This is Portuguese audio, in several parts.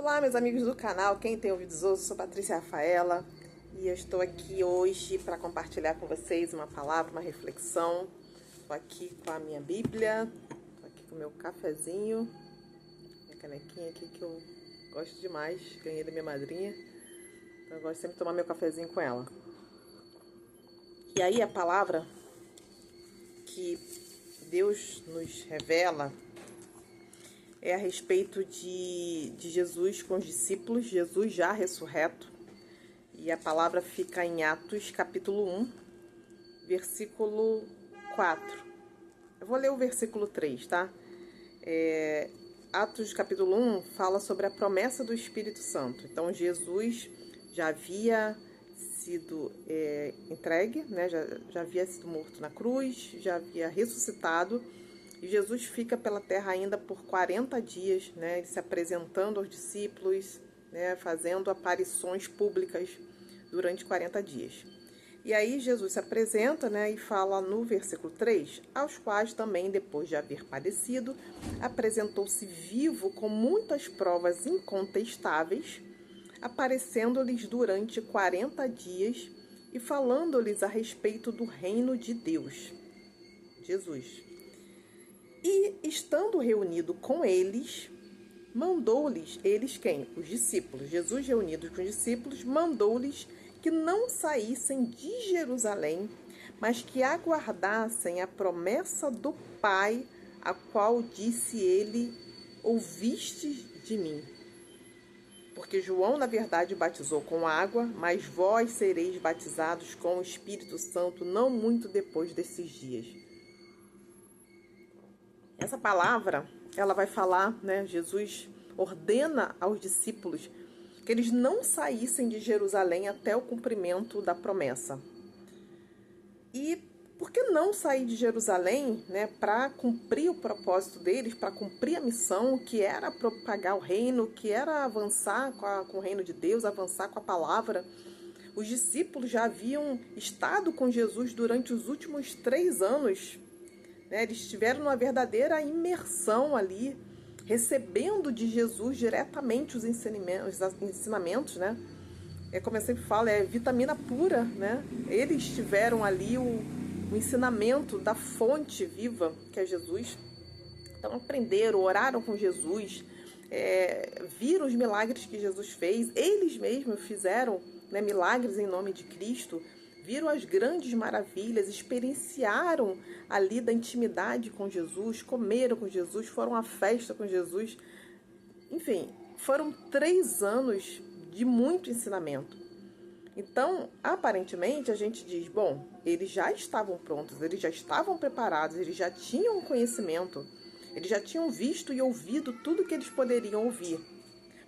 Olá, meus amigos do canal, quem tem ouvidos ouço, sou Patrícia Rafaela e eu estou aqui hoje para compartilhar com vocês uma palavra, uma reflexão. Estou aqui com a minha Bíblia, estou aqui com o meu cafezinho, minha canequinha aqui que eu gosto demais, ganhei da minha madrinha, então eu gosto sempre de tomar meu cafezinho com ela. E aí a palavra que Deus nos revela é a respeito de Jesus com os discípulos, Jesus já ressurreto. E a palavra fica em Atos capítulo 1, versículo 4. Eu vou ler o versículo 3, tá? Atos capítulo 1 fala sobre a promessa do Espírito Santo. Então Jesus já havia sido entregue, né? já havia sido morto na cruz, já havia ressuscitado. E Jesus fica pela terra ainda por 40 dias, né? Ele se apresentando aos discípulos, né? Fazendo aparições públicas durante 40 dias. E aí Jesus se apresenta, né? E fala no versículo 3, aos quais também, depois de haver padecido, apresentou-se vivo com muitas provas incontestáveis, aparecendo-lhes durante 40 dias e falando-lhes a respeito do reino de Deus. Jesus. E, estando reunido com eles, mandou-lhes, eles quem? Os discípulos. Jesus, reunido com os discípulos, mandou-lhes que não saíssem de Jerusalém, mas que aguardassem a promessa do Pai, a qual disse ele, ouvistes de mim. Porque João, na verdade, batizou com água, mas vós sereis batizados com o Espírito Santo não muito depois desses dias. Essa palavra, ela vai falar, né? Jesus ordena aos discípulos que eles não saíssem de Jerusalém até o cumprimento da promessa. E por que não sair de Jerusalém, né? Para cumprir o propósito deles, para cumprir a missão, que era propagar o reino, que era avançar com o reino de Deus, avançar com a palavra. Os discípulos já haviam estado com Jesus durante os últimos 3 anos. Eles tiveram uma verdadeira imersão ali, recebendo de Jesus diretamente os ensinamentos, né? Como eu sempre falo, é vitamina pura, né? Eles tiveram ali o ensinamento da fonte viva, que é Jesus. Então aprenderam, oraram com Jesus, viram os milagres que Jesus fez. Eles mesmos fizeram, né, milagres em nome de Cristo. Viram as grandes maravilhas, experienciaram ali da intimidade com Jesus, comeram com Jesus, foram à festa com Jesus. Enfim, foram 3 anos de muito ensinamento. Então, aparentemente, a gente diz, bom, eles já estavam prontos, eles já estavam preparados, eles já tinham conhecimento, eles já tinham visto e ouvido tudo que eles poderiam ouvir.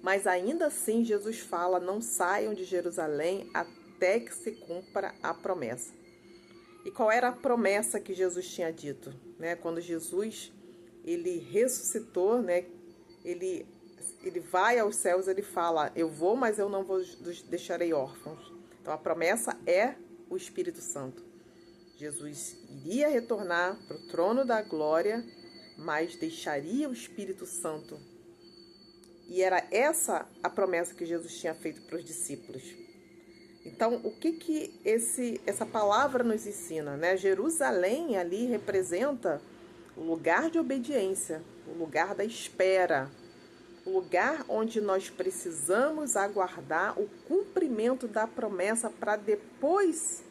Mas ainda assim, Jesus fala, não saiam de Jerusalém até que se cumpra a promessa. E qual era a promessa que Jesus tinha dito? Né? Quando Jesus ele ressuscitou, né? ele vai aos céus, ele fala, eu vou, mas eu não vos deixarei órfãos. Então a promessa é o Espírito Santo. Jesus iria retornar para o trono da glória, mas deixaria o Espírito Santo. E era essa a promessa que Jesus tinha feito para os discípulos. Então, o que essa palavra nos ensina, né? Jerusalém ali representa o lugar de obediência, o lugar da espera, o lugar onde nós precisamos aguardar o cumprimento da promessa para depois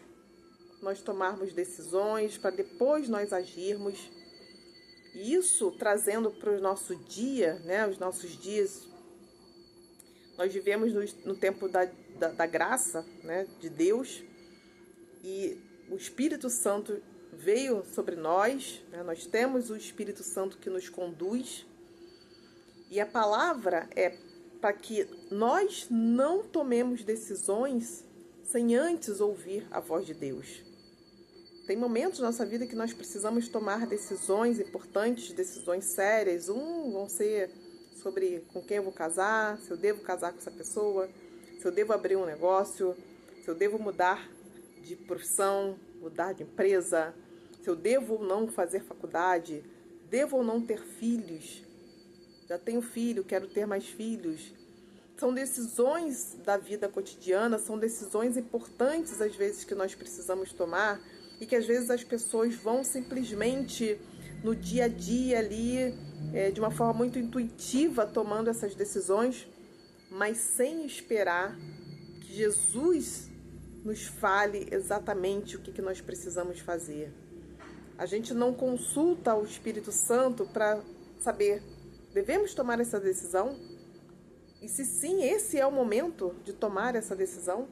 nós tomarmos decisões, para depois nós agirmos. E isso trazendo para o nosso dia, né? Os nossos dias. Nós vivemos no tempo da graça, né, de Deus, e o Espírito Santo veio sobre nós, né, nós temos o Espírito Santo que nos conduz, e a palavra é para que nós não tomemos decisões sem antes ouvir a voz de Deus. Tem momentos na nossa vida que nós precisamos tomar decisões importantes, decisões sérias, vão ser sobre com quem eu vou casar, se eu devo casar com essa pessoa, se eu devo abrir um negócio, se eu devo mudar de profissão, mudar de empresa, se eu devo ou não fazer faculdade, devo ou não ter filhos. Já tenho filho, quero ter mais filhos. São decisões da vida cotidiana, são decisões importantes às vezes que nós precisamos tomar e que às vezes as pessoas vão simplesmente no dia a dia ali, de uma forma muito intuitiva, tomando essas decisões, mas sem esperar que Jesus nos fale exatamente o que nós precisamos fazer. A gente não consulta o Espírito Santo para saber, devemos tomar essa decisão? E se sim, esse é o momento de tomar essa decisão?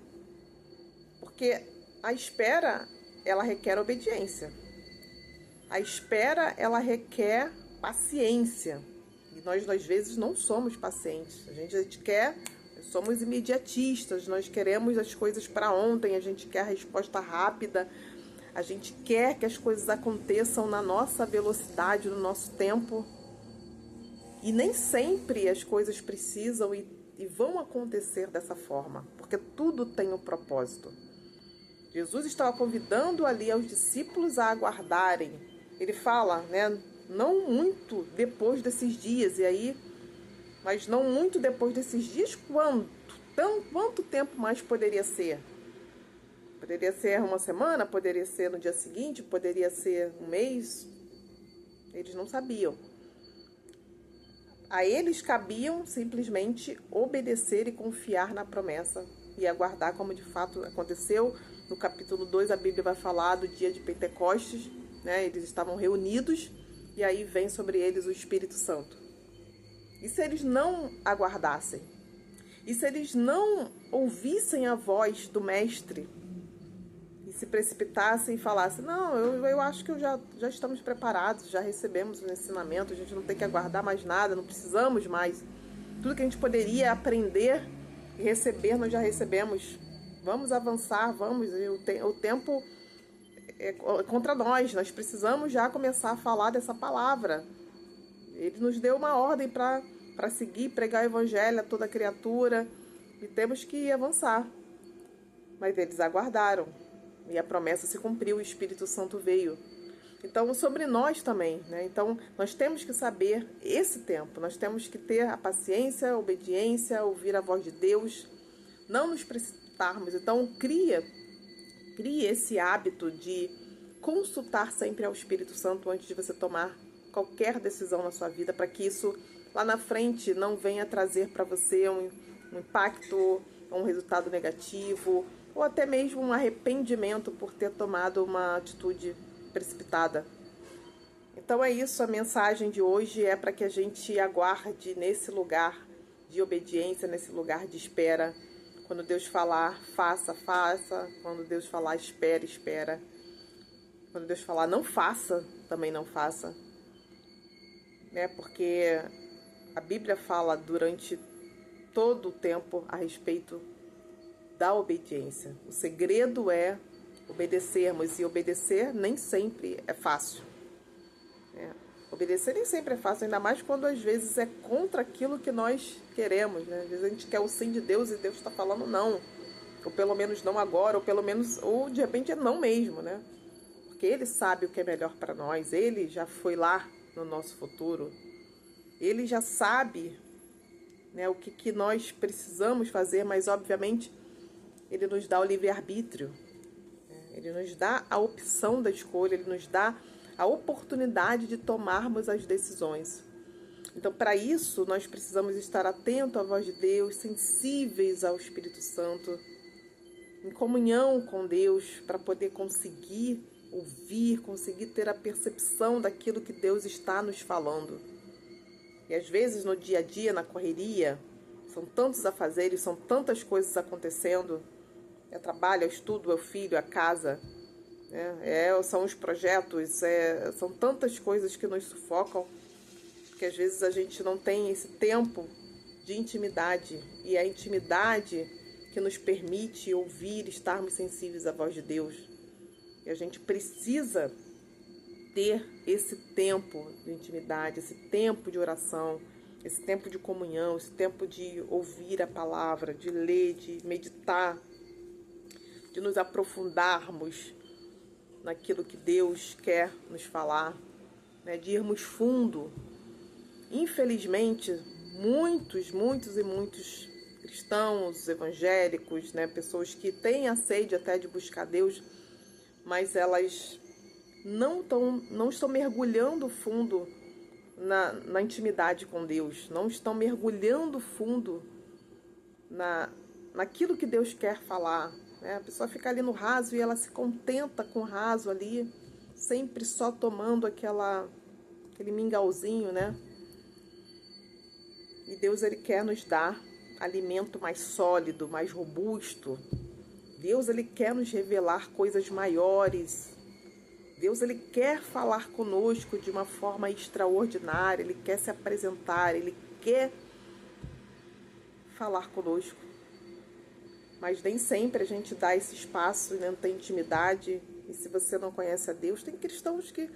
Porque a espera, ela requer obediência. A espera, ela requer paciência. E nós, às vezes, não somos pacientes. A gente quer, somos imediatistas, nós queremos as coisas para ontem, a gente quer a resposta rápida, a gente quer que as coisas aconteçam na nossa velocidade, no nosso tempo. E nem sempre as coisas precisam e vão acontecer dessa forma, porque tudo tem um propósito. Jesus estava convidando ali aos discípulos a aguardarem. Ele fala, né, não muito depois desses dias, mas não muito depois desses dias, quanto tempo mais poderia ser? Poderia ser uma semana, poderia ser no dia seguinte, poderia ser um mês. Eles não sabiam. A eles cabiam simplesmente obedecer e confiar na promessa e aguardar, como de fato aconteceu. No capítulo 2 a Bíblia vai falar do dia de Pentecostes, né? Eles estavam reunidos e aí vem sobre eles o Espírito Santo. E se eles não aguardassem? E se eles não ouvissem a voz do Mestre e se precipitassem e falassem, não, eu acho que já estamos preparados, já recebemos o ensinamento, a gente não tem que aguardar mais nada, não precisamos mais. Tudo que a gente poderia aprender e receber, nós já recebemos. Vamos avançar, vamos, o tempo é contra nós precisamos já começar a falar dessa palavra. Ele nos deu uma ordem para seguir, pregar o evangelho a toda criatura e temos que avançar. Mas eles aguardaram. E a promessa se cumpriu, o Espírito Santo veio. Então, sobre nós também, né? Então, nós temos que saber esse tempo. Nós temos que ter a paciência, a obediência, ouvir a voz de Deus. Não nos precipitarmos. Então, crie esse hábito de consultar sempre ao Espírito Santo antes de você tomar qualquer decisão na sua vida, para que isso lá na frente não venha trazer para você um impacto, um resultado negativo, ou até mesmo um arrependimento por ter tomado uma atitude precipitada. Então é isso, a mensagem de hoje é para que a gente aguarde nesse lugar de obediência, nesse lugar de espera. Quando Deus falar, faça, faça. Quando Deus falar, espera, espera. Quando Deus falar, não faça, também não faça. Né? Porque a Bíblia fala durante todo o tempo a respeito da obediência. O segredo é obedecermos, e obedecer nem sempre é fácil. Obedecer nem sempre é fácil, ainda mais quando às vezes é contra aquilo que nós queremos, né? Às vezes a gente quer o sim de Deus e Deus está falando não, ou pelo menos não agora, ou de repente é não mesmo, né? Porque Ele sabe o que é melhor para nós, Ele já foi lá no nosso futuro, Ele já sabe, né, o que nós precisamos fazer, mas obviamente Ele nos dá o livre-arbítrio, né? Ele nos dá a opção da escolha, Ele nos dá a oportunidade de tomarmos as decisões. Então, para isso, nós precisamos estar atentos à voz de Deus, sensíveis ao Espírito Santo, em comunhão com Deus, para poder conseguir ouvir, conseguir ter a percepção daquilo que Deus está nos falando. E às vezes, no dia a dia, na correria, são tantos afazeres, são tantas coisas acontecendo. É trabalho, é estudo, é o filho, é a casa, são os projetos, são tantas coisas que nos sufocam, que às vezes a gente não tem esse tempo de intimidade, e é a intimidade que nos permite ouvir, estarmos sensíveis à voz de Deus. E a gente precisa ter esse tempo de intimidade, esse tempo de oração, esse tempo de comunhão, esse tempo de ouvir a palavra, de ler, de meditar, de nos aprofundarmos naquilo que Deus quer nos falar, né? De irmos fundo. Infelizmente, muitos cristãos, evangélicos, né? Pessoas que têm a sede até de buscar Deus, mas elas não estão mergulhando fundo na intimidade com Deus, não estão mergulhando fundo naquilo que Deus quer falar, né? A pessoa fica ali no raso e ela se contenta com o raso ali, sempre só tomando aquele mingauzinho, né? E Deus, ele quer nos dar alimento mais sólido, mais robusto. Deus, ele quer nos revelar coisas maiores. Deus, ele quer falar conosco de uma forma extraordinária, ele quer se apresentar, ele quer falar conosco. Mas nem sempre a gente dá esse espaço, né? Não tem intimidade. E se você não conhece a Deus, tem cristãos que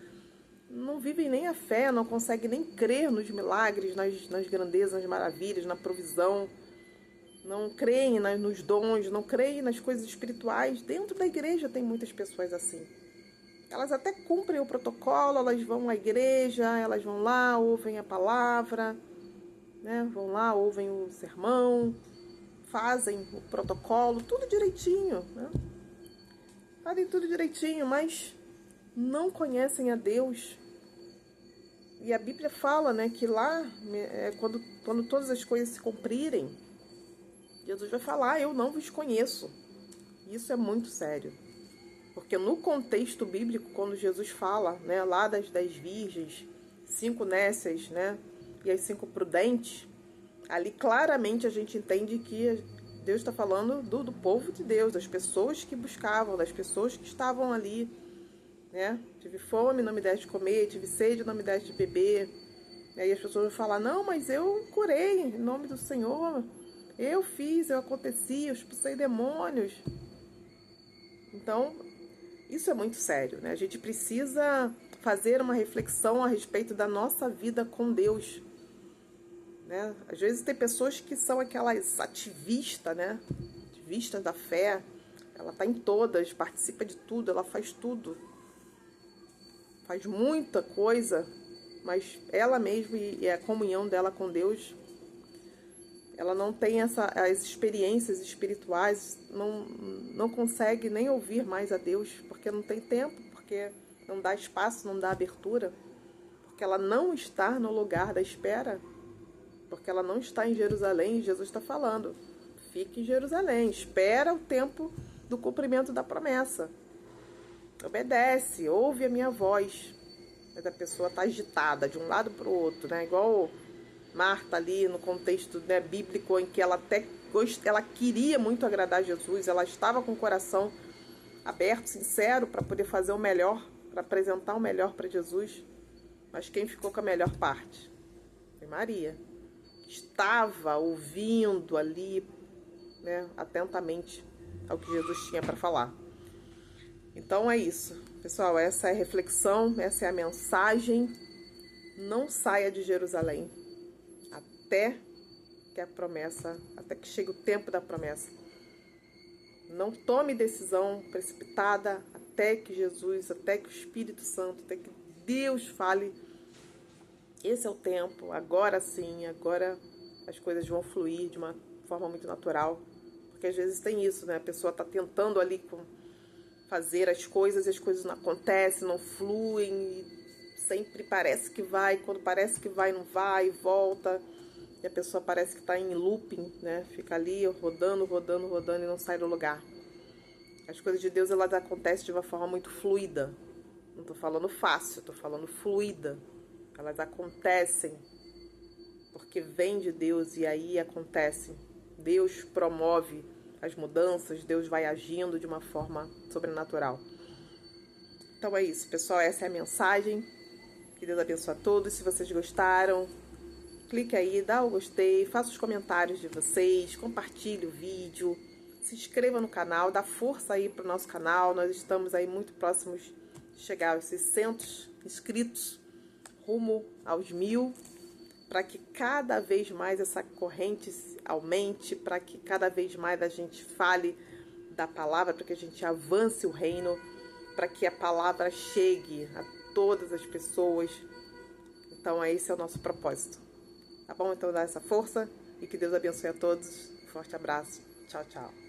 não vivem nem a fé, não conseguem nem crer nos milagres, nas grandezas, nas maravilhas, na provisão. Não creem nos dons, não creem nas coisas espirituais. Dentro da igreja tem muitas pessoas assim. Elas até cumprem o protocolo, elas vão à igreja, elas vão lá, ouvem a palavra, né? Vão lá, ouvem o sermão, fazem o protocolo, tudo direitinho, né? Fazem tudo direitinho, mas não conhecem a Deus. E a Bíblia fala, né, que lá, quando todas as coisas se cumprirem, Jesus vai falar: eu não vos conheço. Isso é muito sério. Porque no contexto bíblico, quando Jesus fala, né, lá das 10 virgens, 5 nécias, né, e as 5 prudentes, ali claramente a gente entende que Deus está falando do povo de Deus, das pessoas que buscavam, das pessoas que estavam ali, né? Tive fome, não me deste de comer, tive sede, não me deste de beber. E aí as pessoas vão falar: não, mas eu curei em nome do Senhor, eu fiz, eu aconteci, eu expulsei demônios. Então, isso é muito sério, né? A gente precisa fazer uma reflexão a respeito da nossa vida com Deus, né? Às vezes tem pessoas que são aquelas ativistas, né? Ativistas da fé. Ela está em todas, participa de tudo, ela faz tudo. Faz muita coisa, mas ela mesma e a comunhão dela com Deus, ela não tem as experiências espirituais, não consegue nem ouvir mais a Deus, porque não tem tempo, porque não dá espaço, não dá abertura, porque ela não está no lugar da espera, porque ela não está em Jerusalém. Jesus está falando: fique em Jerusalém, espera o tempo do cumprimento da promessa. Obedece, ouve a minha voz. Mas a pessoa está agitada de um lado para o outro, né? Igual Marta ali no contexto, né, bíblico, em que ela queria muito agradar a Jesus, ela estava com o coração aberto, sincero, para poder fazer o melhor, para apresentar o melhor para Jesus. Mas quem ficou com a melhor parte? Foi Maria. Estava ouvindo ali, né, atentamente ao que Jesus tinha para falar. Então é isso, pessoal, essa é a reflexão, essa é a mensagem. Não saia de Jerusalém até que chegue o tempo da promessa. Não tome decisão precipitada até que Jesus, até que o Espírito Santo, até que Deus fale: esse é o tempo, agora sim, agora as coisas vão fluir de uma forma muito natural. Porque às vezes tem isso, né? A pessoa está tentando ali fazer as coisas e as coisas não acontecem, não fluem, e sempre parece que vai, quando parece que vai, não vai, volta, e a pessoa parece que está em looping, né? Fica ali rodando e não sai do lugar. As coisas de Deus, elas acontecem de uma forma muito fluida. Não estou falando fácil, estou falando fluida. Elas acontecem porque vem de Deus e aí acontecem. Deus promove as mudanças, Deus vai agindo de uma forma sobrenatural. Então é isso, pessoal, essa é a mensagem. Que Deus abençoe a todos. Se vocês gostaram, clique aí, dá o gostei, faça os comentários de vocês, compartilhe o vídeo, se inscreva no canal, dá força aí para o nosso canal. Nós estamos aí muito próximos de chegar aos 600 inscritos, rumo aos 1000, para que cada vez mais essa corrente aumente, para que cada vez mais a gente fale da palavra, para que a gente avance o reino, para que a palavra chegue a todas as pessoas. Então esse é o nosso propósito. Tá bom? Então dá essa força e que Deus abençoe a todos. Forte abraço. Tchau, tchau.